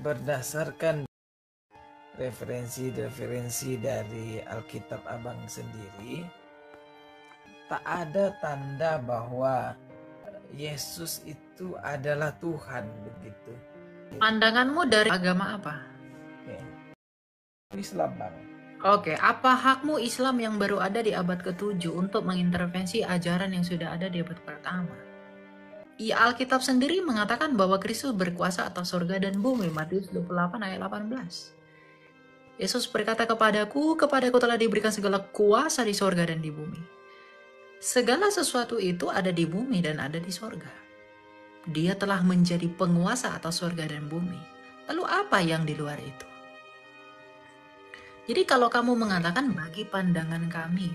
berdasarkan referensi dari Alkitab Abang sendiri, tak ada tanda bahwa Yesus itu adalah Tuhan begitu. Pandanganmu dari agama apa? Islam, Bang. Oke, apa hakmu Islam yang baru ada di abad ke-7 untuk mengintervensi ajaran yang sudah ada di abad pertama? Alkitab sendiri mengatakan bahwa Kristus berkuasa atas surga dan bumi, Matius 28 ayat 18. Yesus berkata kepadaku telah diberikan segala kuasa di surga dan di bumi. Segala sesuatu itu ada di bumi dan ada di surga. Dia telah menjadi penguasa atas surga dan bumi. Lalu apa yang di luar itu? Jadi kalau kamu mengatakan bagi pandangan kami,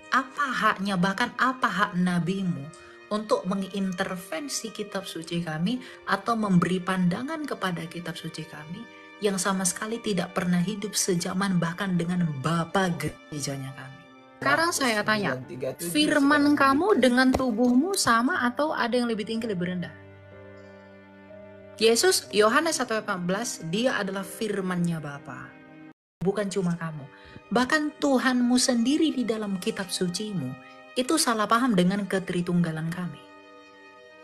apa haknya, bahkan apa hak nabimu untuk mengintervensi kitab suci kami atau memberi pandangan kepada kitab suci kami yang sama sekali tidak pernah hidup sejaman bahkan dengan bapa gerejanya kami. Sekarang saya tanya, firman kamu dengan tubuhmu sama atau ada yang lebih tinggi lebih rendah? Yesus, Yohanes 1:14, dia adalah firman-Nya Bapa. Bukan cuma kamu, bahkan Tuhanmu sendiri di dalam kitab sucimu itu salah paham dengan ketritunggalan kami.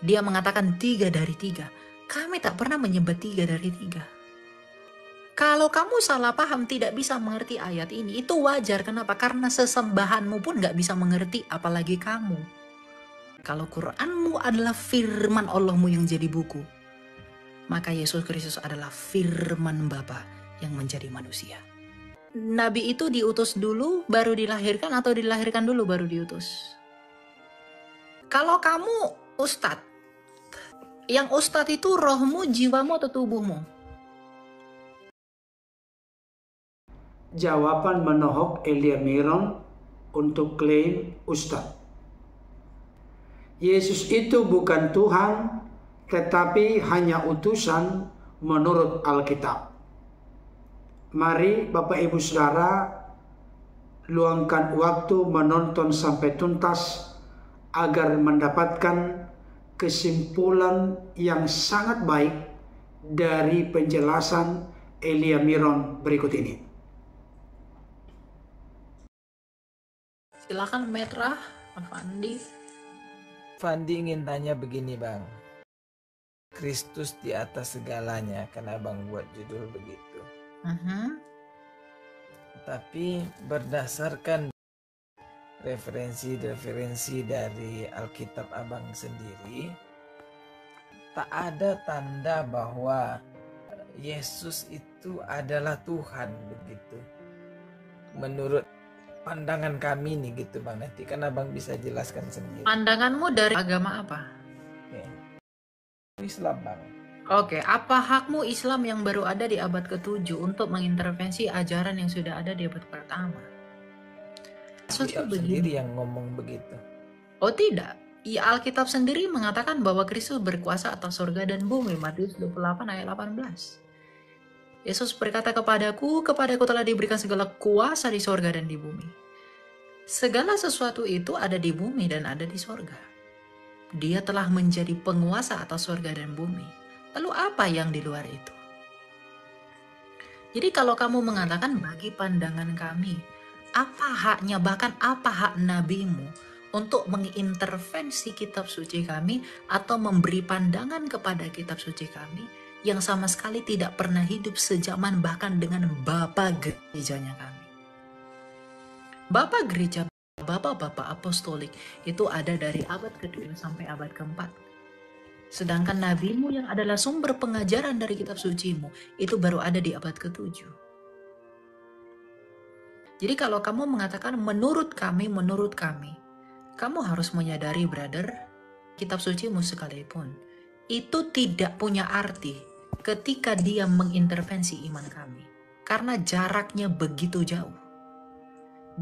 Dia mengatakan 3 dari 3. Kami tak pernah menyebut 3 dari 3. Kalau kamu salah paham, tidak bisa mengerti ayat ini, itu wajar. Kenapa? Karena sesembahanmu pun gak bisa mengerti, apalagi kamu. Kalau Quranmu adalah firman Allahmu yang jadi buku, maka Yesus Kristus adalah firman Bapa yang menjadi manusia. Nabi itu diutus dulu baru dilahirkan atau dilahirkan dulu baru diutus? Kalau kamu ustadz, yang ustadz itu rohmu, jiwamu atau tubuhmu? Jawaban menohok Elia Miron untuk klaim ustadz. Yesus itu bukan Tuhan, tetapi hanya utusan menurut Alkitab. Mari Bapak Ibu Saudara luangkan waktu menonton sampai tuntas agar mendapatkan kesimpulan yang sangat baik dari penjelasan Elia Miron berikut ini. Silakan Metra, Fandi. Fandi ingin tanya begini, Bang. Kristus di atas segalanya, karena Bang buat judul begitu. Tapi berdasarkan referensi dari Alkitab Abang sendiri, tak ada tanda bahwa Yesus itu adalah Tuhan begitu. Menurut pandangan kami nih gitu, Bang. Nanti kan Abang bisa jelaskan sendiri. Pandanganmu dari agama apa? Islam, Bang. Oke, apa hakmu Islam yang baru ada di abad ke-7 untuk mengintervensi ajaran yang sudah ada di abad pertama? Alkitab sendiri yang ngomong begitu. Oh tidak, Alkitab sendiri mengatakan bahwa Kristus berkuasa atas surga dan bumi, Matius 28 ayat 18. Yesus berkata kepadaku telah diberikan segala kuasa di surga dan di bumi. Segala sesuatu itu ada di bumi dan ada di surga. Dia telah menjadi penguasa atas surga dan bumi. Lalu apa yang di luar itu? Jadi kalau kamu mengatakan bagi pandangan kami, apa haknya, bahkan apa hak nabimu untuk mengintervensi kitab suci kami atau memberi pandangan kepada kitab suci kami yang sama sekali tidak pernah hidup sejaman bahkan dengan bapa gerejanya kami. Bapa gereja, bapak-bapak apostolik itu ada dari abad ke-2 sampai abad ke-4. Sedangkan nabimu yang adalah sumber pengajaran dari kitab sucimu itu baru ada di abad ke-7. Jadi kalau kamu mengatakan menurut kami, kamu harus menyadari, brother, kitab sucimu sekalipun itu tidak punya arti ketika dia mengintervensi iman kami. Karena jaraknya begitu jauh.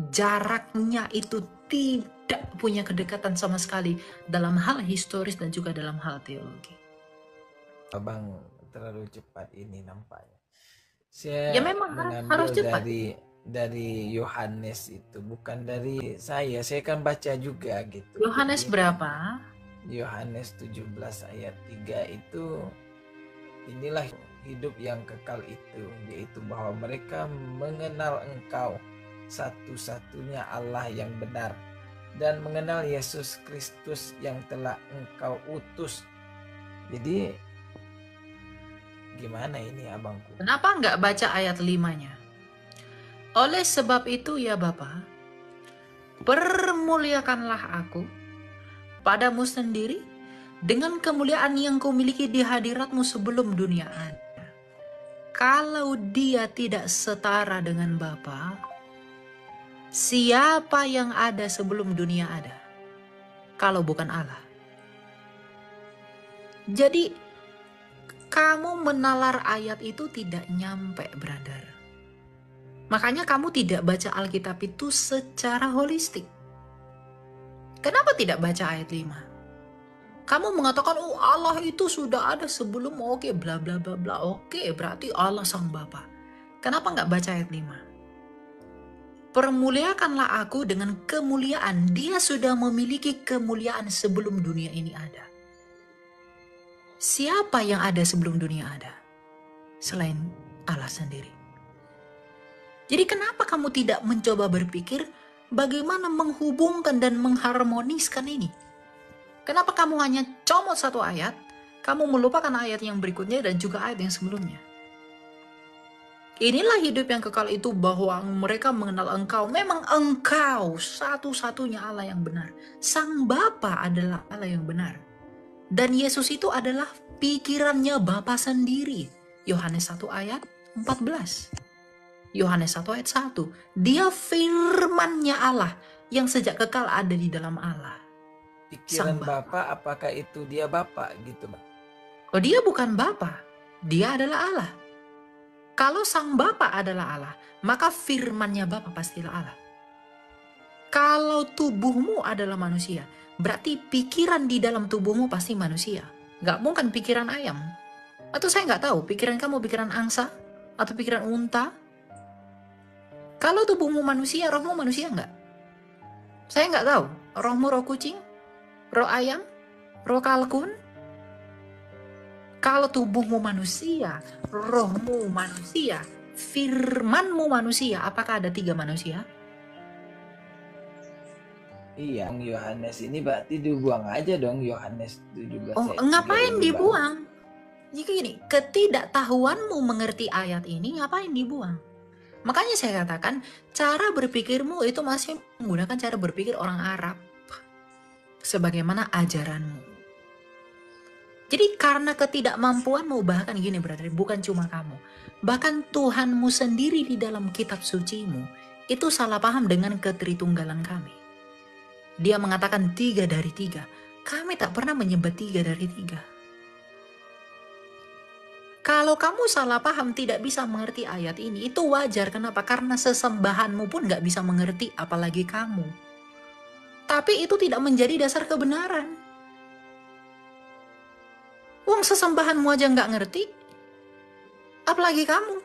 Jaraknya itu tidak punya kedekatan sama sekali dalam hal historis dan juga dalam hal teologi. Abang terlalu cepat ini nampaknya. Saya ya memang harus cepat. Dari Yohanes itu, bukan dari saya kan baca juga gitu. Yohanes berapa? Yohanes 17 ayat 3 itu, inilah hidup yang kekal itu, yaitu bahwa mereka mengenal Engkau satu-satunya Allah yang benar dan mengenal Yesus Kristus yang telah Engkau utus. Jadi gimana ini abangku? Kenapa nggak baca ayat 5-nya? Oleh sebab itu ya Bapa, permuliakanlah aku padamu sendiri dengan kemuliaan yang kau miliki di hadiratmu sebelum dunia ada. Kalau dia tidak setara dengan Bapa, siapa yang ada sebelum dunia ada? Kalau bukan Allah. Jadi, kamu menalar ayat itu tidak nyampe, brother. Makanya kamu tidak baca Alkitab itu secara holistik. Kenapa tidak baca ayat 5? Kamu mengatakan, oh Allah itu sudah ada sebelum, oke, bla bla bla bla. Oke, berarti Allah sang Bapa. Kenapa nggak baca ayat 5? Permuliakanlah aku dengan kemuliaan. Dia sudah memiliki kemuliaan sebelum dunia ini ada. Siapa yang ada sebelum dunia ada? Selain Allah sendiri. Jadi kenapa kamu tidak mencoba berpikir bagaimana menghubungkan dan mengharmoniskan ini? Kenapa kamu hanya comot satu ayat, kamu melupakan ayat yang berikutnya dan juga ayat yang sebelumnya? Inilah hidup yang kekal itu, bahwa mereka mengenal Engkau. Memang Engkau satu-satunya Allah yang benar. Sang Bapa adalah Allah yang benar. Dan Yesus itu adalah pikirannya Bapa sendiri. Yohanes 1 ayat 14. Yohanes 1 ayat 1. Dia firman-Nya Allah yang sejak kekal ada di dalam Allah. Pikiran Bapa, apakah itu dia Bapa gitu, Bang? Oh, dia bukan Bapa, dia adalah Allah. Kalau sang Bapa adalah Allah, maka firman-Nya Bapa pastilah Allah. Kalau tubuhmu adalah manusia, berarti pikiran di dalam tubuhmu pasti manusia. Gak mungkin pikiran ayam. Atau saya nggak tahu, pikiran kamu pikiran angsa atau pikiran unta. Kalau tubuhmu manusia, rohmu manusia nggak? Saya nggak tahu, rohmu roh kucing, roh ayam, roh kalkun. Kalau tubuhmu manusia, rohmu manusia, firmanmu manusia, apakah ada 3 manusia? Iya, Yohanes ini berarti dibuang aja dong, Yohanes 17 Oh, ayat 3 ngapain ini, Bang. dibuang? Jika gini, ketidaktahuanmu mengerti ayat ini, ngapain dibuang? Makanya saya katakan, cara berpikirmu itu masih menggunakan cara berpikir orang Arab. Sebagaimana ajaranmu. Jadi karena ketidakmampuanmu, bahkan gini brother, bukan cuma kamu. Bahkan Tuhanmu sendiri di dalam kitab sucimu, itu salah paham dengan ketritunggalan kami. Dia mengatakan 3 dari 3. Kami tak pernah menyembah 3 dari 3. Kalau kamu salah paham, tidak bisa mengerti ayat ini, itu wajar. Kenapa? Karena sesembahanmu pun gak bisa mengerti, apalagi kamu. Tapi itu tidak menjadi dasar kebenaran. Wong sesembahanmu aja nggak ngerti, apalagi kamu.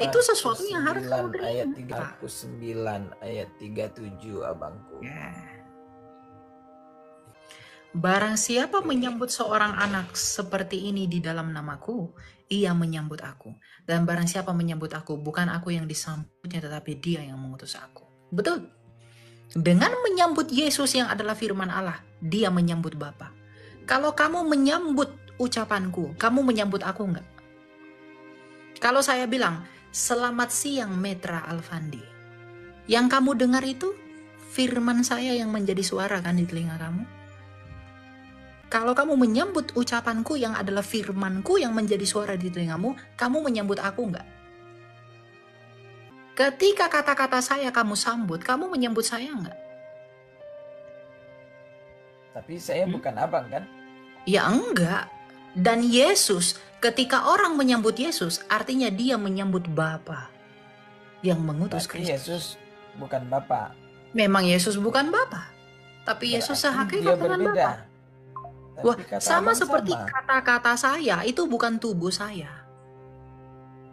Itu sesuatu yang harus kamu terima. Ayat 39 ayat 37 abangku. Barang siapa menyambut seorang anak seperti ini di dalam namaku, ia menyambut aku. Dan barang siapa menyambut aku, bukan aku yang disambutnya, tetapi dia yang mengutus aku. Betul. Dengan menyambut Yesus yang adalah firman Allah, dia menyambut Bapa. Kalau kamu menyambut ucapanku, kamu menyambut aku enggak? Kalau saya bilang, selamat siang Metra Alfandi. Yang kamu dengar itu firman saya yang menjadi suara kan di telinga kamu? Kalau kamu menyambut ucapanku yang adalah firmanku yang menjadi suara di telingamu, kamu menyambut aku enggak? Ketika kata-kata saya kamu sambut, kamu menyambut saya enggak? Tapi saya bukan abang kan? Ya enggak. Dan Yesus, ketika orang menyambut Yesus, artinya dia menyambut Bapa yang mengutus Berarti Kristus. Yesus bukan Bapa. Memang Yesus bukan Bapa, tapi Yesus sehakikat dengan Bapa. Wah, sama seperti kata-kata saya itu bukan tubuh saya.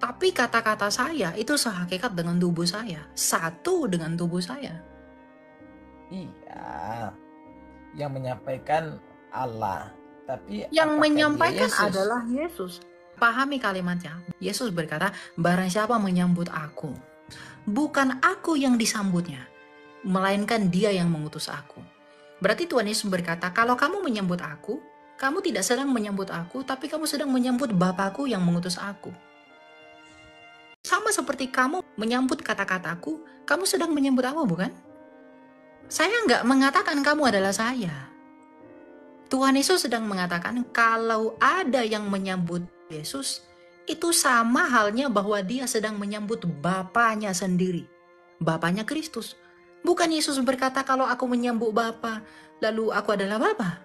Tapi kata-kata saya itu sehakikat dengan tubuh saya, satu dengan tubuh saya. Iya, yang menyampaikan Allah, tapi yang menyampaikan Yesus? adalah Yesus. Pahami kalimatnya. Yesus berkata, barang siapa menyambut aku, bukan aku yang disambutnya, melainkan dia yang mengutus aku. Berarti Tuhan Yesus berkata, kalau kamu menyambut aku, kamu tidak sedang menyambut aku, tapi kamu sedang menyambut Bapakku yang mengutus aku. Sama seperti kamu menyambut kata-kataku, kamu sedang menyambut aku, bukan? Saya nggak mengatakan kamu adalah saya. Tuhan Yesus sedang mengatakan kalau ada yang menyambut Yesus, itu sama halnya bahwa dia sedang menyambut Bapanya sendiri. Bapanya Kristus. Bukan Yesus berkata kalau aku menyambut Bapa, lalu aku adalah Bapa.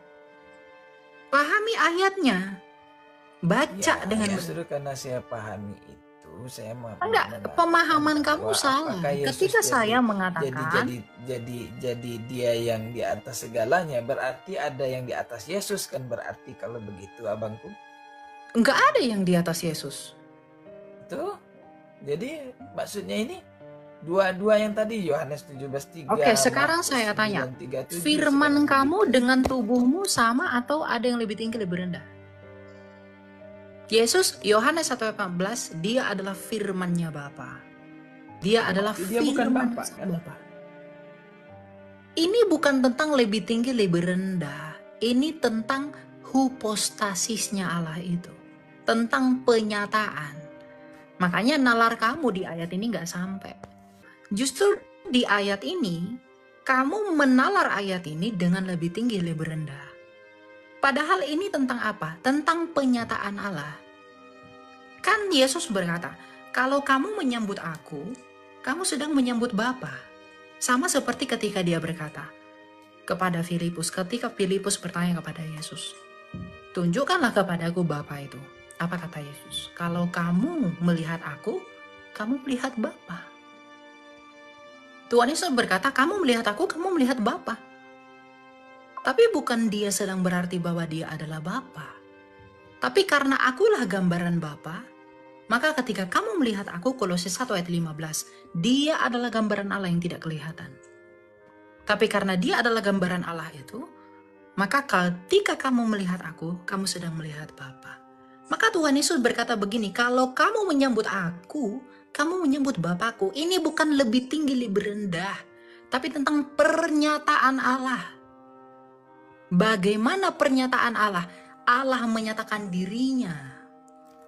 Pahami ayatnya. Baca Ya, dengan justru karena saya pahami itu, saya enggak, mengatakan pemahaman kamu bahwa salah. apakah Yesus Ketika saya jadi mengatakan jadi dia yang di atas segalanya, berarti ada yang di atas Yesus kan, berarti kalau begitu abangku. enggak ada yang di atas Yesus. Tuh. Jadi maksudnya ini dua-dua yang tadi Yohanes 17:3. Oke, sekarang Markus saya tanya. 9:37, Firman sekarang kamu begitu. dengan tubuhmu sama atau ada yang lebih tinggi lebih rendah? Yesus, Yohanes 1:14, dia adalah firman-Nya Bapa. Dia adalah Dia bukan firman Bapa, kan? Bapa. Ini bukan tentang lebih tinggi lebih rendah. Ini tentang hypostasisnya Allah itu. Tentang penyataan. Makanya nalar kamu di ayat ini nggak sampai. Justru di ayat ini, kamu menalar ayat ini dengan lebih tinggi lebih rendah. Padahal ini tentang apa? Tentang penyataan Allah. Kan Yesus berkata, kalau kamu menyambut aku, kamu sedang menyambut Bapa. Sama seperti ketika dia berkata kepada Filipus, ketika Filipus bertanya kepada Yesus, tunjukkanlah kepadaku Bapa itu. Apa kata Yesus? Kalau kamu melihat aku, kamu melihat Bapa. Tuhan Yesus berkata, kamu melihat aku, kamu melihat Bapa. Tapi bukan dia sedang berarti bahwa dia adalah Bapa. Tapi karena akulah gambaran Bapa, maka ketika kamu melihat aku, Kolose 1:15, dia adalah gambaran Allah yang tidak kelihatan. Tapi karena dia adalah gambaran Allah itu, maka ketika kamu melihat aku, kamu sedang melihat Bapa. Maka Tuhan Yesus berkata begini, kalau kamu menyambut aku, kamu menyambut Bapakku. Ini bukan lebih tinggi, lebih rendah, tapi tentang pernyataan Allah. Bagaimana pernyataan Allah? Allah menyatakan dirinya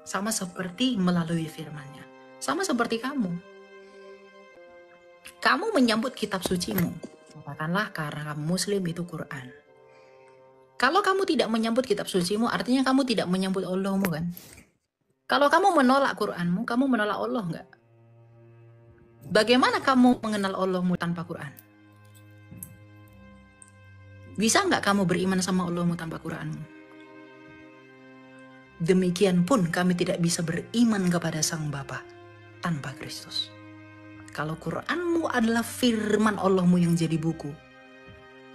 sama seperti melalui firman-Nya. Sama seperti kamu. Kamu menyambut kitab sucimu. Katakanlah karena kamu Muslim itu Quran. Kalau kamu tidak menyambut kitab sucimu, artinya kamu tidak menyambut Allahmu kan? Kalau kamu menolak Quranmu, kamu menolak Allah enggak? Bagaimana kamu mengenal Allahmu tanpa Quran? Bisa nggak kamu beriman sama Allahmu tanpa Quranmu? Demikian pun kami tidak bisa beriman kepada Sang Bapa tanpa Kristus. Kalau Quranmu adalah firman Allahmu yang jadi buku,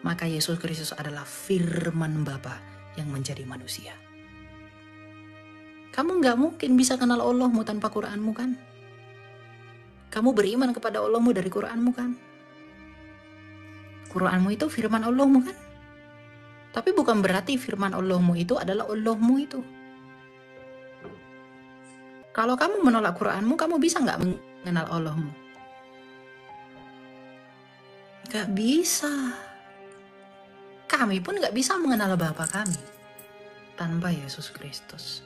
maka Yesus Kristus adalah firman Bapa yang menjadi manusia. Kamu nggak mungkin bisa kenal Allahmu tanpa Quranmu kan? Kamu beriman kepada Allahmu dari Quranmu kan? Quranmu itu firman Allahmu kan? Tapi bukan berarti firman Allahmu itu adalah Allahmu itu. Kalau kamu menolak Quranmu, kamu bisa nggak mengenal Allahmu? Nggak bisa. Kami pun nggak bisa mengenal Bapa kami tanpa Yesus Kristus.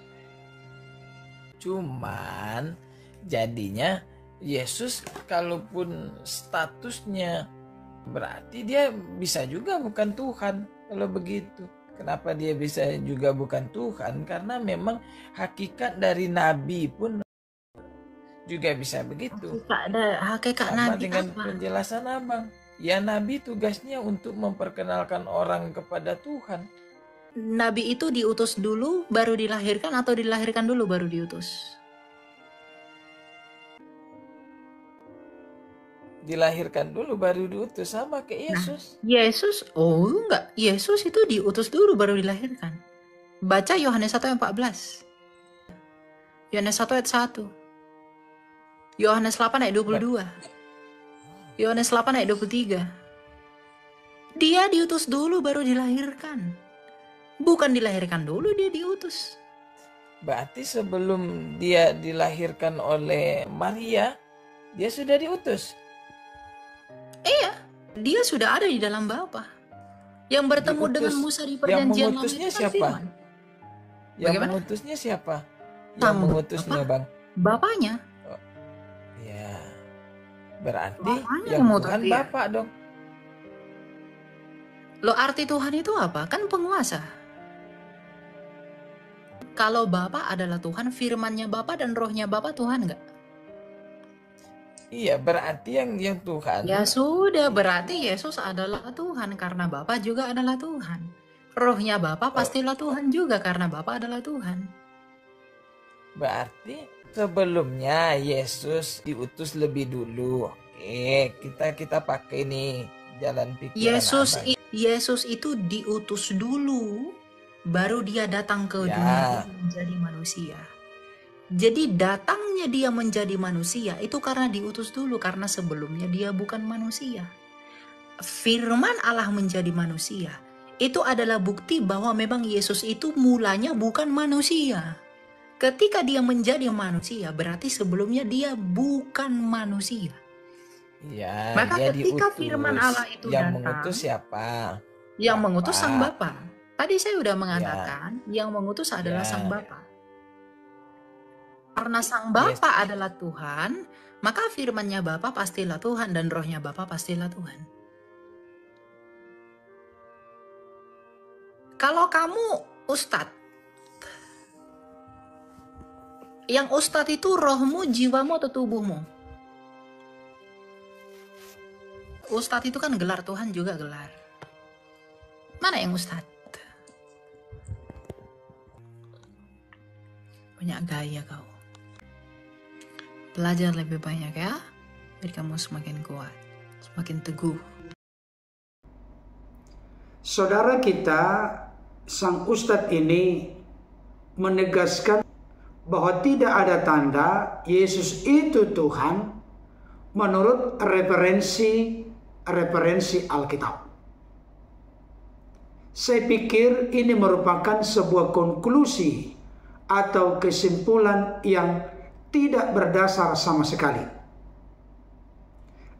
Cuman jadinya Yesus kalaupun statusnya berarti dia bisa juga bukan Tuhan. Kalau begitu, kenapa dia bisa juga bukan Tuhan? Karena memang hakikat dari Nabi pun juga bisa begitu. Hakikat Sama Nabi dengan apa? penjelasan abang. Ya Nabi tugasnya untuk memperkenalkan orang kepada Tuhan. Nabi itu diutus dulu baru dilahirkan atau dilahirkan dulu baru diutus? Dilahirkan dulu baru diutus, sama kayak Yesus. Yesus, enggak. Yesus itu diutus dulu baru dilahirkan. Baca Yohanes 1:14. Yohanes 1:1. Yohanes 8:22. Yohanes 8:23. Dia diutus dulu baru dilahirkan. Bukan dilahirkan dulu dia diutus. Berarti sebelum dia dilahirkan oleh Maria, dia sudah diutus. Iya, dia sudah ada di dalam Bapa. Yang bertemu Diutus. dengan Musa di Yang perjanjian lama mengutusnya itu kan siapa? firman. Yang Bagaimana? mengutusnya siapa? Yang Sang mengutusnya, Bapa. Bang? Bapaknya. Ya, berarti Bapaknya yang yang mengutus Tuhan dia. Bapak dong. Lo arti Tuhan itu apa? Kan penguasa. Kalau Bapa adalah Tuhan, firmannya Bapa dan rohnya Bapa Tuhan nggak? Iya, berarti yang Tuhan. Ya sudah, berarti Yesus adalah Tuhan karena Bapa juga adalah Tuhan. Rohnya Bapa pastilah Tuhan juga karena Bapa adalah Tuhan. Berarti sebelumnya Yesus diutus lebih dulu. Oke, kita pakai nih jalan pikiran Abang. Yesus itu diutus dulu, baru dia datang ke dunia menjadi manusia. Jadi datangnya dia menjadi manusia itu karena diutus dulu, karena sebelumnya dia bukan manusia. Firman Allah menjadi manusia itu adalah bukti bahwa memang Yesus itu mulanya bukan manusia. Ketika dia menjadi manusia, berarti sebelumnya dia bukan manusia. Ya, maka dia ketika diutus. firman Allah itu yang datang, mengutus siapa? Yang Bapa. mengutus Sang Bapa. Tadi saya sudah mengatakan yang mengutus adalah Sang Bapa. Karena Sang Bapa adalah Tuhan, maka firman-Nya Bapa pastilah Tuhan dan rohnya Bapa pastilah Tuhan. Kalau kamu ustadz, yang ustadz itu rohmu, jiwamu, atau tubuhmu? Ustadz itu kan gelar, Tuhan juga gelar. Mana yang ustadz? Punya gaya kau. Belajar lebih banyak ya, biar kamu semakin kuat, semakin teguh. Saudara kita, sang ustadz ini menegaskan bahwa tidak ada tanda Yesus itu Tuhan menurut referensi Alkitab. Saya pikir ini merupakan sebuah konklusi atau kesimpulan yang tidak berdasar sama sekali.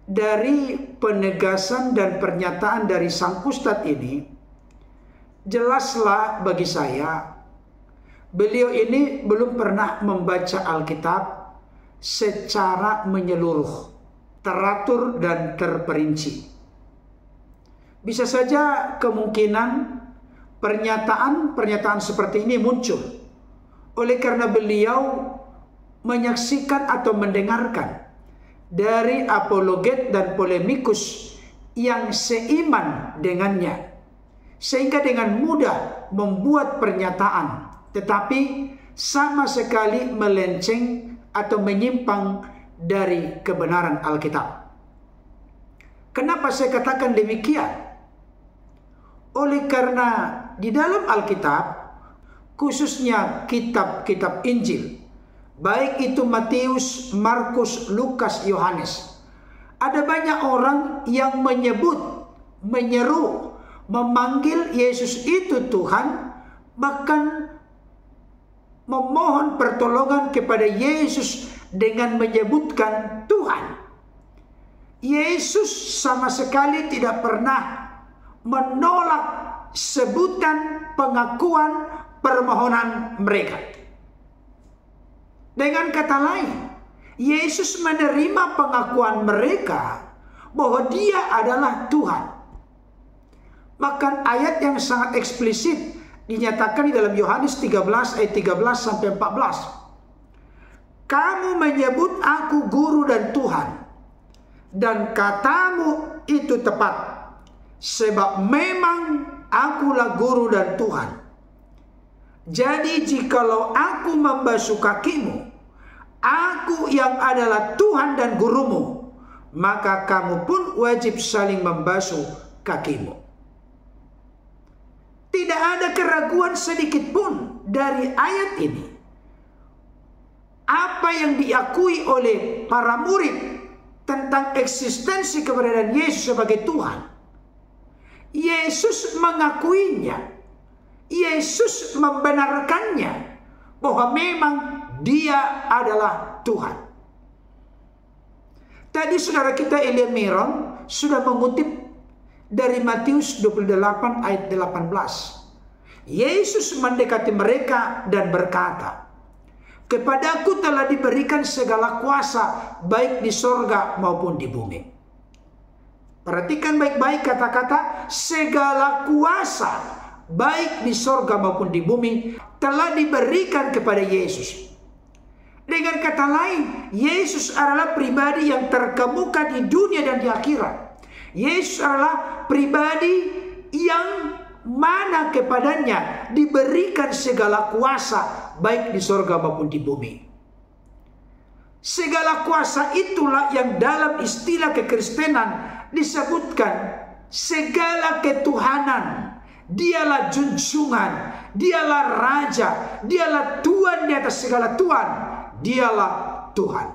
Dari penegasan dan pernyataan dari sang ustadz ini, jelaslah bagi saya, beliau ini belum pernah membaca Alkitab secara menyeluruh, teratur dan terperinci. Bisa saja kemungkinan pernyataan seperti ini muncul oleh karena beliau menyaksikan atau mendengarkan dari apologet dan polemikus yang seiman dengannya, sehingga dengan mudah membuat pernyataan tetapi sama sekali melenceng atau menyimpang dari kebenaran Alkitab. Kenapa saya katakan demikian? Oleh karena di dalam Alkitab, khususnya kitab-kitab Injil, baik itu Matius, Markus, Lukas, Yohanes, ada banyak orang yang menyebut, menyeru, memanggil Yesus itu Tuhan, bahkan memohon pertolongan kepada Yesus dengan menyebutkan Tuhan. Yesus sama sekali tidak pernah menolak sebutan pengakuan permohonan mereka. Dengan kata lain, Yesus menerima pengakuan mereka bahwa Dia adalah Tuhan. Bahkan ayat yang sangat eksplisit dinyatakan di dalam Yohanes 13 ayat 13 sampai 14. Kamu menyebut aku guru dan Tuhan, dan katamu itu tepat, sebab memang akulah guru dan Tuhan. Jadi jikalau aku membasuh kakimu, aku yang adalah Tuhan dan gurumu, maka kamu pun wajib saling membasuh kakimu. Tidak ada keraguan sedikit pun dari ayat ini. Apa yang diakui oleh para murid tentang eksistensi keberadaan Yesus sebagai Tuhan, Yesus mengakuinya, Yesus membenarkannya, bahwa memang Dia adalah Tuhan. Tadi saudara kita Elia Miron sudah mengutip dari Matius 28 ayat 18. Yesus mendekati mereka dan berkata, "Kepadaku telah diberikan segala kuasa baik di sorga maupun di bumi." Perhatikan baik-baik kata-kata segala kuasa baik di sorga maupun di bumi telah diberikan kepada Yesus. Dengan kata lain, Yesus adalah pribadi yang terkemuka di dunia dan di akhirat. Yesus adalah pribadi yang mana kepadanya diberikan segala kuasa baik di sorga maupun di bumi. Segala kuasa itulah yang dalam istilah kekristenan disebutkan segala ketuhanan. Dialah junjungan, dialah raja, dialah Tuhan di atas segala Tuhan, dialah Tuhan.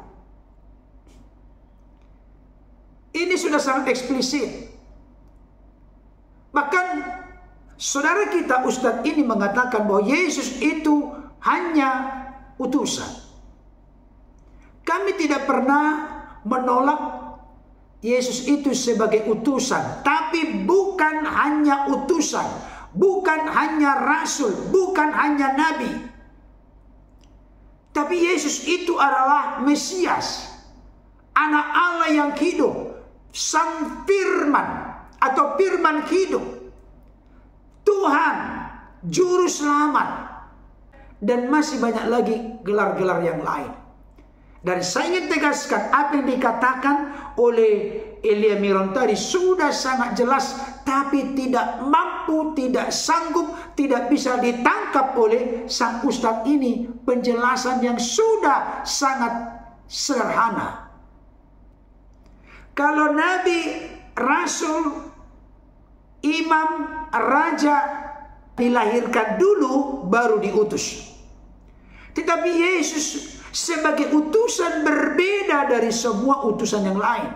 Ini sudah sangat eksplisit. Bahkan saudara kita Ustadz ini mengatakan bahwa Yesus itu hanya utusan. Kami tidak pernah menolak Yesus itu sebagai utusan, tapi bukan hanya utusan, bukan hanya rasul, bukan hanya nabi. Tapi Yesus itu adalah Mesias, anak Allah yang hidup, sang firman atau firman hidup, Tuhan, juru selamat, dan masih banyak lagi gelar-gelar yang lain. Dan saya ingin tegaskan apa yang dikatakan oleh Elia Miron tadi sudah sangat jelas, tapi tidak mampu, tidak sanggup, tidak bisa ditangkap oleh sang ustadz ini. Penjelasan yang sudah sangat sederhana. Kalau nabi, rasul, imam, raja dilahirkan dulu baru diutus. Tetapi Yesus sebagai utusan berbeda dari semua utusan yang lain.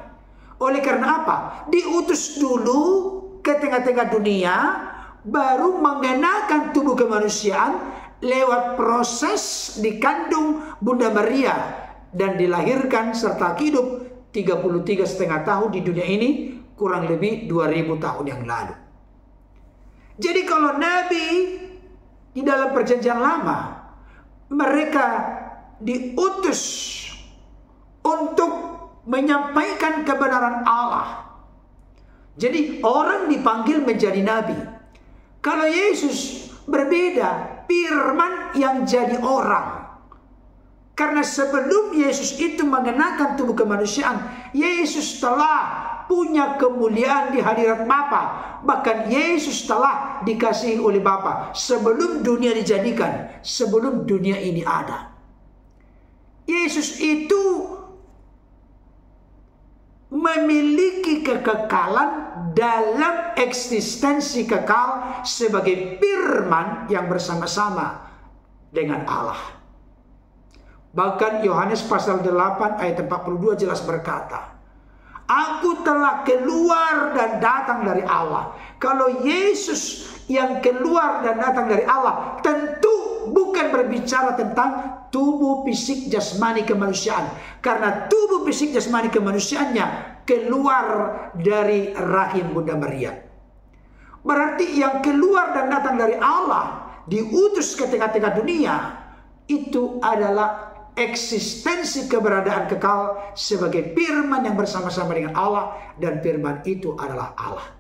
Oleh karena apa? Diutus dulu ke tengah-tengah dunia, baru mengenakan tubuh kemanusiaan lewat proses dikandung Bunda Maria dan dilahirkan serta hidup 33,5 tahun di dunia ini, kurang lebih 2000 tahun yang lalu. Jadi kalau Nabi di dalam perjanjian lama, mereka diutus untuk menyampaikan kebenaran Allah. Jadi orang dipanggil menjadi nabi. Kalau Yesus berbeda, firman yang jadi orang. Karena sebelum Yesus itu mengenakan tubuh kemanusiaan, Yesus telah punya kemuliaan di hadirat Bapa. Bahkan Yesus telah dikasihi oleh Bapa sebelum dunia dijadikan, sebelum dunia ini ada. Yesus itu memiliki kekekalan dalam eksistensi kekal sebagai firman yang bersama-sama dengan Allah. Bahkan Yohanes pasal 8 ayat 42 jelas berkata, "Aku telah keluar dan datang dari Allah." Kalau Yesus yang keluar dan datang dari Allah, tentu bukan berbicara tentang tubuh fisik jasmani kemanusiaan. Karena tubuh fisik jasmani kemanusiaannya keluar dari rahim Bunda Maria. Berarti yang keluar dan datang dari Allah, diutus ke tengah-tengah dunia, itu adalah eksistensi keberadaan kekal sebagai firman yang bersama-sama dengan Allah, dan firman itu adalah Allah.